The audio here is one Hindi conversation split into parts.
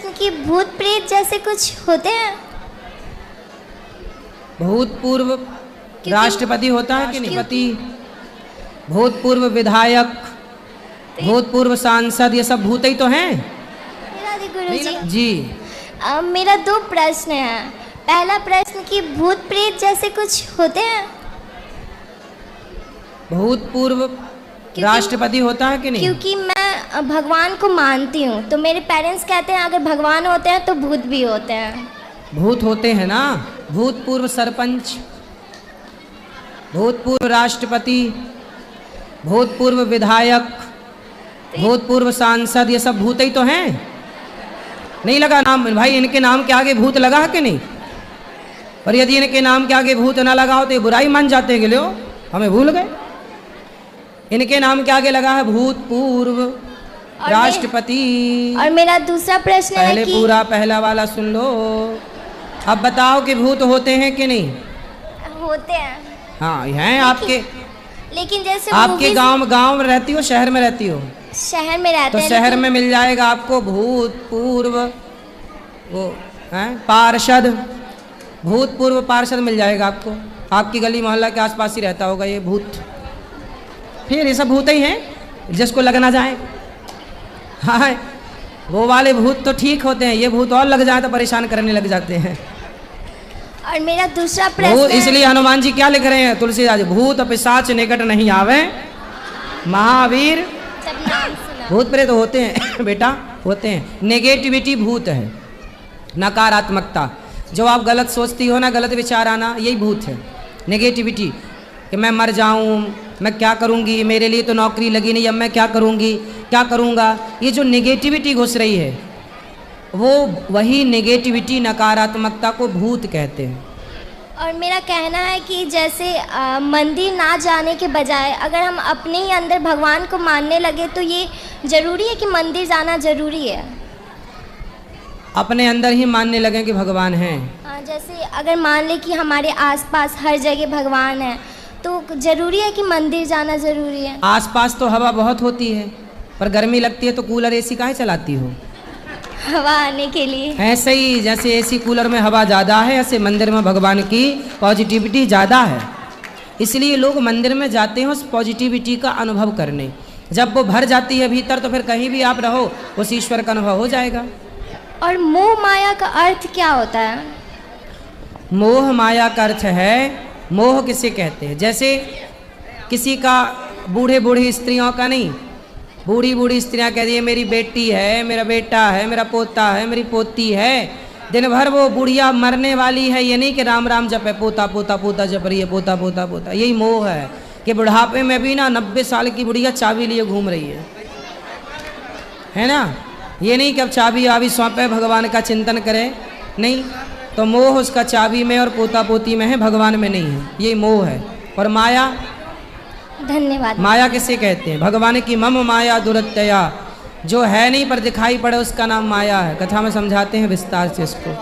प्रश्न कि भूत प्रेत जैसे कुछ होते हैं? भूतपूर्व राष्ट्रपति होता है कि नहीं? पति, भूतपूर्व विधायक, भूतपूर्व सांसद, ये सब भूत ही तो हैं। गुरुजी जी मेरा 2 प्रश्न है। पहला प्रश्न कि भूत प्रेत जैसे कुछ होते हैं? भूतपूर्व राष्ट्रपति होता है कि नहीं? क्योंकि मैं भगवान को मानती हूँ, तो मेरे पेरेंट्स कहते हैं अगर भगवान होते हैं तो भूत भी होते हैं। भूत होते हैं ना, भूतपूर्व सरपंच, भूतपूर्व राष्ट्रपति, भूतपूर्व विधायक, भूतपूर्व सांसद, ये सब भूत ही तो हैं। नहीं लगा नाम भाई? इनके नाम के आगे भूत लगा है कि नहीं? और यदि इनके नाम के आगे भूत ना लगा हो तो ये बुराई मान जाते हैं कि लो हमें भूल गए। इनके नाम के आगे लगा है भूतपूर्व राष्ट्रपति। और मेरा दूसरा प्रश्न है पहले कि पूरा पहला वाला सुन लो। अब बताओ कि भूत होते हैं कि नहीं? होते हैं। हाँ हैं आपके। लेकिन जैसे आपके गांव में रहती हो, शहर में रहती हो? शहर में रहते तो हैं। शहर में मिल जाएगा आपको भूतपूर्व वो हैं पार्षद, भूतपूर्व पार्षद मिल जाएगा आपको। आपकी गली मोहल्ला के आसपास ही रहता होगा ये भूत। फिर ये सब भूत ही हैं जिसको लगना जाए। हाँ वो वाले भूत तो ठीक होते हैं, ये भूत और लग जाए तो परेशान करने लग जाते हैं। और मेरा दूसरा प्रश्न इसलिए हनुमान जी क्या लिख रहे हैं तुलसीदास जी? भूत पिशाच निकट नहीं आवे, महावीर। भूत प्रेत तो होते हैं बेटा, होते हैं। नेगेटिविटी भूत है, नकारात्मकता। जो आप गलत सोचती हो ना, गलत विचार आना, यही भूत है। नेगेटिविटी कि मैं मर जाऊं, मैं क्या करूंगी, मेरे लिए तो नौकरी लगी नहीं, अब मैं क्या करूंगी, क्या करूंगा। ये जो नेगेटिविटी घुस रही है वो वही नेगेटिविटी, नकारात्मकता को भूत कहते हैं। और मेरा कहना है कि जैसे मंदिर ना जाने के बजाय अगर हम अपने ही अंदर भगवान को मानने लगे तो ये ज़रूरी है कि मंदिर जाना ज़रूरी है? अपने अंदर ही मानने लगे कि भगवान हैं। जैसे अगर मान ले कि हमारे आसपास हर जगह भगवान है तो ज़रूरी है कि मंदिर जाना ज़रूरी है? आसपास तो हवा बहुत होती है, पर गर्मी लगती है तो कूलर एसी काहे चलाती हो? हवा आने के लिए। ऐसे ही जैसे एसी कूलर में हवा ज़्यादा है, ऐसे मंदिर में भगवान की पॉजिटिविटी ज़्यादा है। इसलिए लोग मंदिर में जाते हैं उस पॉजिटिविटी का अनुभव करने। जब वो भर जाती है भीतर तो फिर कहीं भी आप रहो उस ईश्वर का अनुभव हो जाएगा। और मोह माया का अर्थ क्या होता है? मोह माया का अर्थ है, मोह किसे कहते हैं? जैसे किसी का बूढ़े बूढ़ी स्त्रियों का नहीं, बूढ़ी बूढ़ी स्त्रियां कहती है मेरी बेटी है, मेरा बेटा है, मेरा पोता है, मेरी पोती है। दिन भर वो बुढ़िया मरने वाली है, ये नहीं कि राम राम जप है, पोता पोता पोता जप रही है, पोता पोता पोता। यही मोह है कि बुढ़ापे में भी ना 90 साल की बुढ़िया चाबी लिए घूम रही है ना। ये नहीं कि अब चाबी आबी सौंपे, भगवान का चिंतन करे, नहीं। तो मोह उसका चाबी में और पोता पोती में है, भगवान में नहीं है। ये मोह है। और माया, धन्यवाद। माया किसे कहते हैं? भगवान की मम माया दुरत्यया, जो है नहीं पर दिखाई पड़े उसका नाम माया है। कथा में समझाते हैं विस्तार से इसको।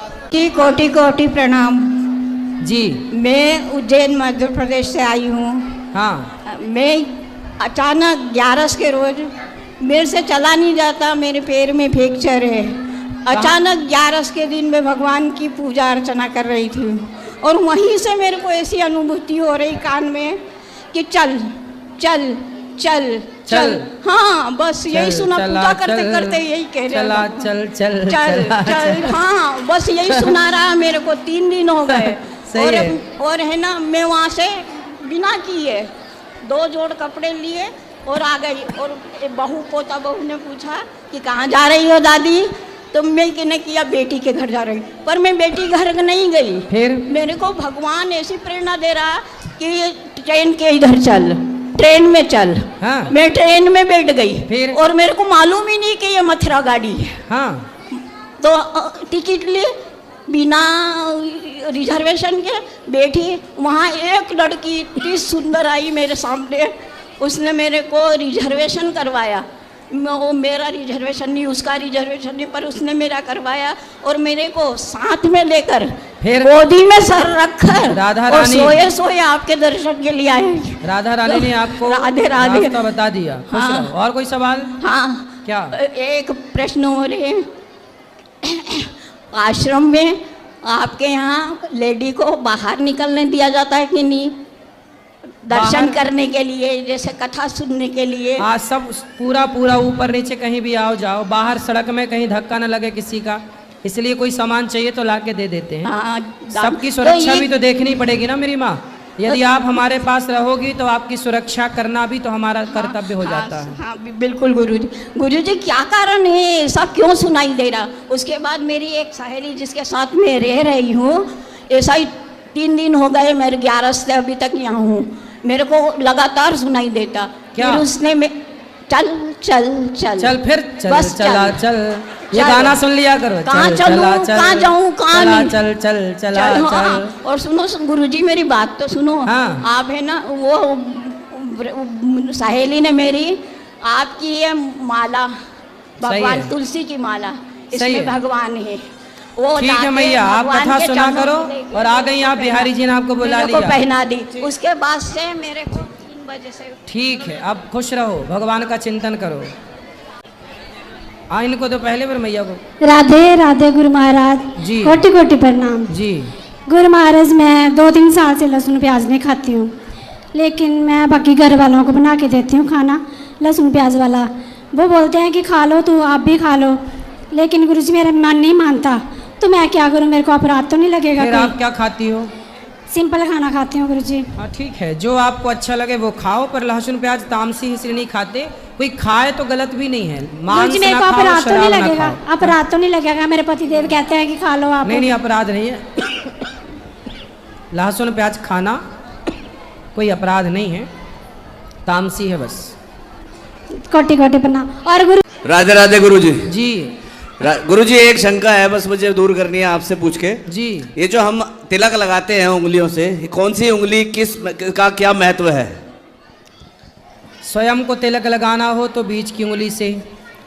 कोटि कोटि प्रणाम जी। मैं उज्जैन मध्य प्रदेश से आई हूँ। हाँ। मैं अचानक 11 के रोज मेरे से चला नहीं जाता, मेरे पैर में फ्रैक्चर है। अचानक 11 के दिन में भगवान की पूजा अर्चना कर रही थी और वहीं से मेरे को ऐसी अनुभूति हो रही कान में कि चल चल चल चल। हाँ बस यही सुना, पूजा करते करते यही कह रहे चला चल चल चल चल। हाँ बस यही सुना रहा मेरे को। 3 दिन हो गए। और है ना, मैं वहाँ से बिना किए 2 जोड़ कपड़े लिए और आ गई। और पोता बहू ने पूछा कि कहाँ जा रही हो दादी? तो मैं कहने किया बेटी के घर जा रही, पर मैं बेटी घर नहीं गई। फिर मेरे को भगवान ऐसी प्रेरणा दे रहा कि ट्रेन के इधर चल, ट्रेन में चल। हाँ। मैं ट्रेन में बैठ गई। फिर और मेरे को मालूम ही नहीं कि ये मथुरा गाड़ी है। हाँ। तो टिकट ली बिना रिजर्वेशन के बैठी। वहाँ एक लड़की इतनी सुंदर आई मेरे सामने, उसने मेरे को रिजर्वेशन करवाया। वो मेरा रिजर्वेशन नहीं, उसका रिजर्वेशन नहीं, पर उसने मेरा करवाया और मेरे को साथ में लेकर फिर गोदी में सर रखकर राधा रानी सोए सोए आपके दर्शन के लिए आए। राधा रानी ने आपको राधे राधे बता दिया। हाँ। और कोई सवाल? हाँ। क्या? एक प्रश्न हो रहे, आश्रम में आपके यहाँ लेडी को बाहर निकलने दिया जाता है कि नहीं, दर्शन बाहर- करने के लिए, जैसे कथा सुनने के लिए? हाँ, सब पूरा पूरा ऊपर नीचे कहीं भी आओ जाओ, बाहर सड़क में कहीं धक्का न लगे किसी का, इसलिए कोई सामान चाहिए तो ला के दे देते हैं। हाँ, सबकी सुरक्षा ये- भी तो देखनी पड़ेगी ना मेरी माँ। यदि आप हमारे पास रहोगी तो आपकी सुरक्षा करना भी तो हमारा कर्तव्य हो जाता है। हाँ, बिल्कुल गुरुजी। गुरुजी, क्या कारण है, ऐसा क्यों सुनाई दे रहा? उसके बाद मेरी एक सहेली जिसके साथ मैं रह रही हूँ, ऐसा ही 3 दिन हो गए, मेरे 11 से अभी तक यहाँ हूँ, मेरे को लगातार सुनाई देता। क्या? फिर उसने चल चल चल चल फिर चल, बस चला चल, ये चल। गाना सुन लिया करो। कहाँ चल, चलूं, चला चल, कहाँ जाऊं, कहाँ चला नहीं? चल चल चला चल, हाँ। चल। और सुनो गुरुजी, मेरी बात तो सुनो। हाँ। आप है ना, वो सहेली ने मेरी आपकी ये माला, भगवान है। तुलसी की माला, सही इसमें है। भगवान है, वो ठीक है लाके मैया, आप भगवान कथा के सुना चरणों करो। में लेके और आ गई आप, बिहारी जी ने आपको बुला मेरे को लिया। पहना दी। उसके बाद से मेरे को 3 बजे से ठीक है, अब खुश रहो, भगवान का चिंतन करो। इनको तो पहले बार मैया को। राधे राधे गुरु महाराज जी। कोटि कोटि प्रणाम। जी। गुरु महाराज, मैं 2-3 साल से लहसुन प्याज नहीं खाती हूँ, लेकिन मैं बाकी घर वालों को बना के देती हूँ खाना लहसुन प्याज वाला। वो बोलते हैं कि खा लो, तो आप भी खा लो, लेकिन गुरु जी मेरा मन नहीं मानता, तो मैं क्या करूँ? मेरे को अपराध तो नहीं लगेगा? फिर आप क्या खाती हो? सिंपल खाना खाती हूँ गुरु जी। हाँ ठीक है, जो आपको अच्छा लगे वो खाओ, पर लहसुन प्याज तामसी इसलिए नहीं खाते। कोई खाए तो गलत भी नहीं है, गुरु मांस जी मेरे ना को खाओ, अपराध तो नहीं शराब ना लगेगा? खाओ। अपराध तो नहीं लगेगा? मेरे पतिदेव कहते हैं कि खा लो आप। नहीं नहीं, अपराध नहीं है। लहसुन प्याज खाना कोई अपराध नहीं है, तामसी है बस। कोटि कोटि प्रणाम। और गुरु राधे राधे गुरुजी। जी गुरुजी, एक शंका है बस मुझे दूर करनी है आपसे पूछ के। जी। ये जो हम तिलक लगाते हैं उंगलियों से, ये कौन सी उंगली किस का क्या महत्व है? स्वयं को तिलक लगाना हो तो बीच की उंगली से,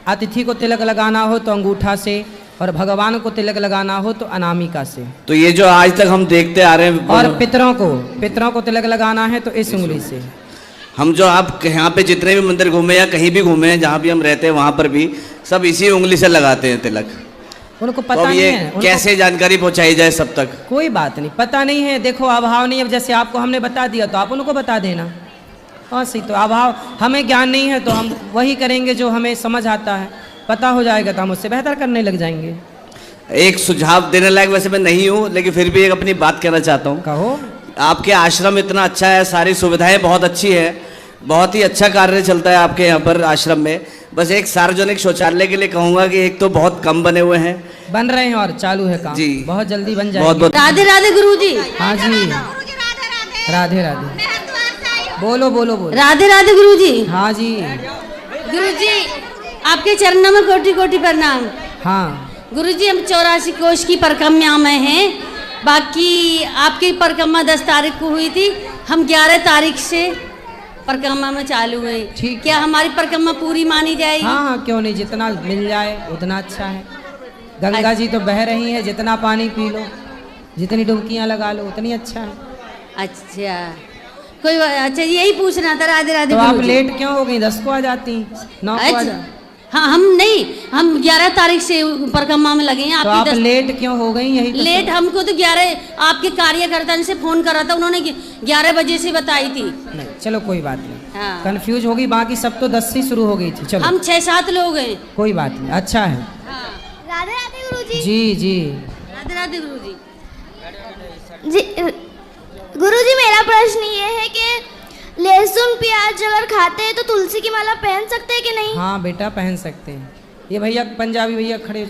अतिथि को तिलक लगाना हो तो अंगूठा से, और भगवान को तिलक लगाना हो तो अनामिका से। तो ये जो आज तक हम देखते आ रहे हैं, और पितरों को तिलक लगाना है तो इस उंगली से। हम जो आप यहाँ पे जितने भी मंदिर घूमे या कहीं भी घूमे हैं, जहाँ भी हम रहते हैं वहाँ पर भी सब इसी उंगली से लगाते हैं तिलक। उनको तो पता अब नहीं ये है, उनको कैसे जानकारी पहुँचाई जाए सब तक? कोई बात नहीं, पता नहीं है। देखो अभाव नहीं है, जैसे आपको हमने बता दिया तो आप उनको बता देना। हाँ सही, तो अभाव, हमें ज्ञान नहीं है तो हम वही करेंगे जो हमें समझ आता है। पता हो जाएगा तो हम उससे बेहतर करने लग जाएंगे। एक सुझाव देने लायक वैसे मैं नहीं हूँ, लेकिन फिर भी एक अपनी बात कहना चाहता हूँ। कहो। आपके आश्रम इतना अच्छा है, सारी सुविधाएं बहुत अच्छी है, बहुत ही अच्छा कार्य चलता है आपके यहाँ पर आश्रम में। बस एक सार्वजनिक शौचालय के लिए कहूँगा कि एक तो बहुत कम बने हुए हैं, बन रहे हैं और चालू है काम। जी। बहुत जल्दी बन बहुत जाएंगे। बहुत राधे राधे गुरुजी। हाँ जी, राधे राधे। बोलो बोलो बोलो। राधे राधे गुरुजी। हाँ जी। गुरुजी, आपके चरणों में कोटि कोटि प्रणाम। हाँ गुरुजी, हम 84 कोष की परिक्रमा में हैं। बाकी आपकी परिक्रमा 10 तारीख को हुई थी, हम 11 तारीख से परिक्रमा में चालू हुए। ठीक। क्या हमारी परिक्रमा पूरी मानी जाएगी? हाँ हाँ, क्यों नहीं, जितना मिल जाए उतना अच्छा है। गंगा जी तो बह रही हैं, जितना पानी पी लो, जितनी डुबकियाँ लगा लो उतनी अच्छा है। अच्छा, कोई अच्छा यही पूछना था। राधे राधे तो आप गुरुजी। लेट क्यों हो गई? 10 को आ जाती, 9 को आ अच्छा, जा। हाँ हम नहीं, हम 11 तारीख से परिक्रमा में लगे हैं। तो आपकी आप 10 लेट क्यों हो गई? यही तो लेट हमको तो 11 आपके कार्यकर्ता ने से फोन करा था, उन्होंने 11 बजे से बताई थी। नहीं, चलो कोई बात नहीं, हाँ। कंफ्यूज होगी। बाकी सब तो 10 से शुरू हो गई थी। चलो हम 6-7 लोग हैं। कोई बात नहीं, अच्छा है। राधे राधे गुरुजी। जी जी। राधे राधे गुरुजी। जी गुरुजी, मेरा प्रश्न ये है कि लहसुन प्याज अगर खाते हैं तो तुलसी की माला पहन सकते हैं कि नहीं? हाँ बेटा, पहन सकते हैं। ये भैया पंजाबी भैया खड़े हो जाओ।